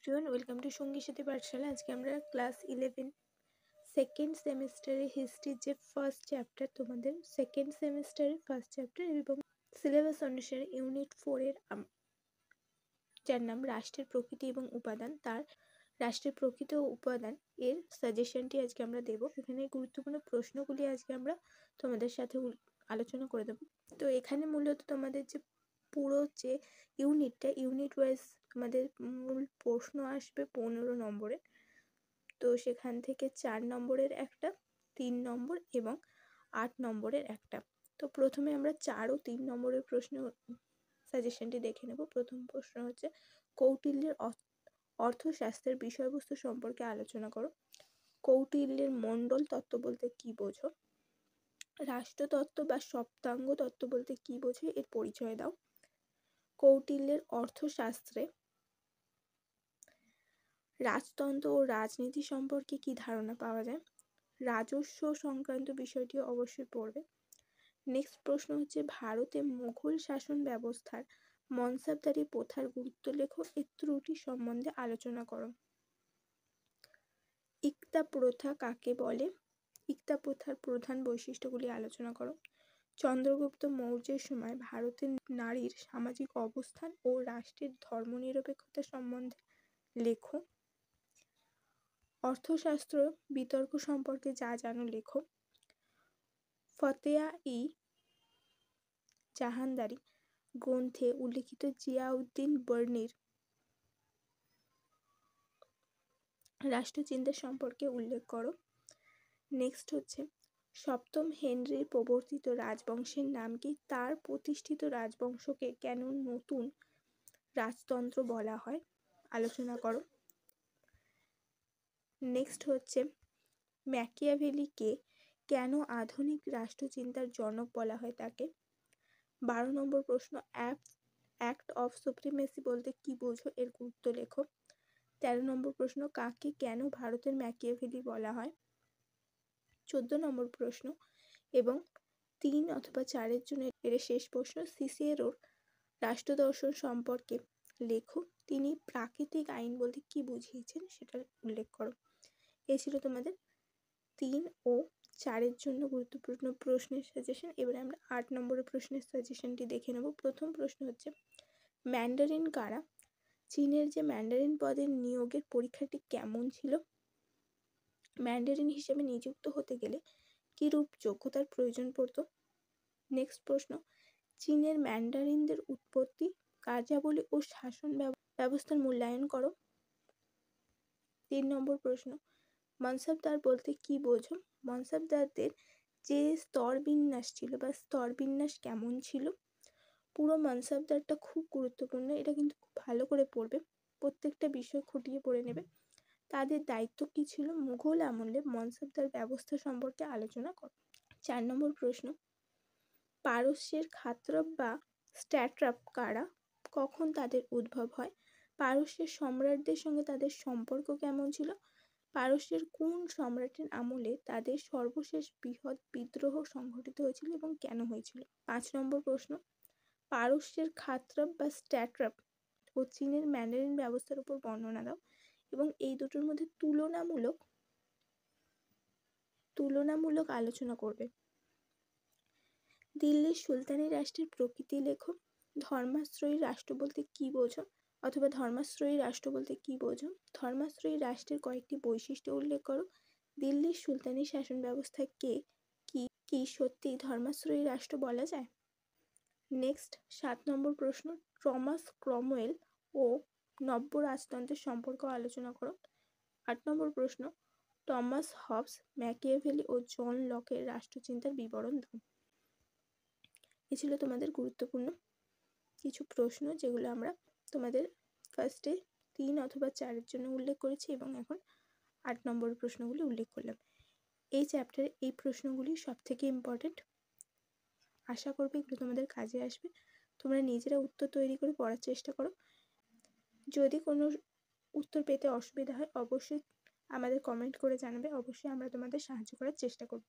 Everyone, welcome to সঙ্গী সাথী পাঠশালা। আজকে আমরা ক্লাস 11 সেকেন্ড সেমিস্টারের হিস্ট্রির যে ফার্স্ট চ্যাপ্টার, তোমাদের সেকেন্ড সেমিস্টারের ফার্স্ট চ্যাপ্টার এবং সিলেবাস অনুসারে ইউনিট 4 এর যার নাম রাষ্ট্রের প্রকৃতি এবং উপাদান, তার রাষ্ট্রের প্রকৃতি ও উপাদান এর সাজেশনটি আজকে আমরা দেব। এখানে গুরুত্বপূর্ণ প্রশ্নগুলি আজকে আমরা তোমাদের সাথে আলোচনা করে দেব। তো এখানে মূলত তোমাদের যে পুরো যে ইউনিট ওয়াইজ আমাদের মূল প্রশ্ন আসবে 15 নম্বরের। তো সেখান থেকে 4 নম্বরের একটা, 3 নম্বর এবং 8 নম্বরের একটা। তো প্রথমে আমরা 4 ও 3 নম্বরের প্রশ্ন সাজেশনটি দেখে নেব। প্রথম প্রশ্ন হচ্ছে, কৌটিল্যের অর্থশাস্ত্রের বিষয়বস্তু সম্পর্কে আলোচনা করো। কৌটিল্যের মণ্ডল তত্ত্ব বলতে কি বোঝো? রাষ্ট্রতত্ত্ব বা সপ্তাঙ্গ তত্ত্ব বলতে কি বোঝো, এর পরিচয় দাও। কৌটিল্যের অর্থশাস্ত্রে রাজতন্ত্র ও রাজনীতি সম্পর্কে কি ধারণা পাওয়া যায়? রাজস্ব সংক্রান্ত বিষয়টি অবশ্যই পড়বে। নেক্সট প্রশ্ন হচ্ছে, ভারতে মুঘল শাসন ব্যবস্থার মনসাবদারি প্রথার গুরুত্ব লেখো, এর ত্রুটি সম্বন্ধে আলোচনা করো। ইকতা প্রথা কাকে বলে? ইকতা প্রথার প্রধান বৈশিষ্ট্যগুলি আলোচনা করো। চন্দ্রগুপ্ত মৌর্যের সময় ভারতের নারীর সামাজিক অবস্থান ও রাষ্ট্রের ধর্মনিরপেক্ষতা সম্বন্ধে লেখো। অর্থশাস্ত্র বিতর্ক সম্পর্কে যা জানো লেখো। ফতেয়া-ই জাহানদারি গ্রন্থে উল্লিখিত জিয়াউদ্দিন বর্নির রাষ্ট্রচিন্তা সম্পর্কে উল্লেখ করো। নেক্সট হচ্ছে, সপ্তম হেনরির প্রবর্তিত রাজবংশের নাম কি? তার প্রতিষ্ঠিত রাজবংশকে কেন নতুন রাজতন্ত্র বলা হয়, আলোচনা করো। নেক্সট হচ্ছে, ম্যাকিয়াভেলিকে কেন আধুনিক রাষ্ট্রচিন্তার জনক বলা হয় তাকে? 12 নম্বর প্রশ্ন, অ্যাক্ট অফ সুপ্রিমেসি বলতে কি বোঝো, এর গুরুত্ব লেখো। 13 নম্বর প্রশ্ন, কাকে কেন ভারতের ম্যাকিয়াভেলি বলা হয়? 14 নম্বর প্রশ্ন এবং 3 অথবা 4-এর জন্য এর শেষ প্রশ্ন, সিসেরোর রাষ্ট্রদর্শন সম্পর্কে লেখো। তিনি প্রাকৃতিক আইন বলতে কি বুঝিয়েছেন সেটা উল্লেখ করো। এ ছিল তোমাদের 3 ও 4-এর জন্য গুরুত্বপূর্ণ প্রশ্নের সাজেশন। এবারে আমরা 8 নম্বরের প্রশ্নের সাজেশনটি দেখে নেব। প্রথম প্রশ্ন হচ্ছে, ম্যান্ডারিন কারা? চীনের যে ম্যান্ডারিন পদের নিয়োগের পরীক্ষাটি কেমন ছিল? ম্যান্ডারিন হিসেবে নিযুক্ত হতে গেলে কি রূপ যোগ্যতার প্রয়োজন পড়তো? নেক্সট প্রশ্ন, চীনের ম্যান্ডারিনদের উৎপত্তি, কার্যাবলী ও শাসন ব্যবস্থার মূল্যায়ন করো। 3 নম্বর প্রশ্ন, মনসাবদার বলতে কি বোঝো? মনসাবদারদের যে স্তরবিন্যাস ছিল বা স্তরবিন্যাস কেমন ছিল? পুরো মনসাবদারটা খুব গুরুত্বপূর্ণ, এটা কিন্তু খুব ভালো করে পড়বে, প্রত্যেকটা বিষয় খুঁটিয়ে পড়ে নেবে। তাদের দায়িত্ব কি ছিল? মুঘল আমলে মনসাবদার ব্যবস্থা সম্পর্কে আলোচনা করো। 4 নম্বর প্রশ্ন, পারস্যের খাতরব বা স্ট্যাট্রাপ কারা? কখন তাদের উদ্ভব হয়? পারস্যের সম্রাটদের সঙ্গে তাদের সম্পর্ক কেমন ছিল? পারস্যের কোন সম্রাটের আমলে তাদের সর্বশেষ বৃহৎ বিদ্রোহ সংঘটিত হয়েছিল এবং কেন হয়েছিল? 5 নম্বর প্রশ্ন, পারস্যের খাতরব বা স্ট্যাট্রাপ ও চীনের ম্যান্ডারিন ব্যবস্থার উপর বর্ণনা দাও এবং এই দুটোর মধ্যে তুলনামূলক আলোচনা করবে। দিল্লির সুলতানি রাষ্ট্রের প্রকৃতি লেখো। ধর্মাশ্রয়ী রাষ্ট্র বলতে কি বোঝো, অথবা ধর্মাশ্রয়ী রাষ্ট্র বলতে কি বোঝো? ধর্মাশ্রয়ী রাষ্ট্রের কয়েকটি বৈশিষ্ট্য উল্লেখ করো। দিল্লির সুলতানি শাসন ব্যবস্থাকে কি সত্যি ধর্মাশ্রয়ী রাষ্ট্র বলা যায়? নেক্সট 7 নম্বর প্রশ্ন, টমাস ক্রমওয়েল ও নব্য রাজতন্ত্রের সম্পর্ক আলোচনা করো। 8 নম্বর প্রশ্ন, টমাস হবস, ম্যাকিয়াভেলি ও জন লকের রাষ্ট্রচিন্তার বিবরণ দাও। এ ছিল তোমাদের গুরুত্বপূর্ণ কিছু প্রশ্ন, যেগুলো আমরা তোমাদের ফার্স্টে 3 অথবা 4-এর জন্য উল্লেখ করেছি এবং এখন 8 নম্বরের প্রশ্নগুলি উল্লেখ করলাম। এই চ্যাপ্টারে এই প্রশ্নগুলি সব থেকে ইম্পর্টেন্ট। আশা করবে এগুলো তোমাদের কাজে আসবে। তোমরা নিজেরা উত্তর তৈরি করে পড়ার চেষ্টা করো। যদি কোনো উত্তর পেতে অসুবিধা হয় অবশ্যই আমাদের কমেন্ট করে জানাবে, অবশ্যই আমরা তোমাদের সাহায্য করার চেষ্টা করব।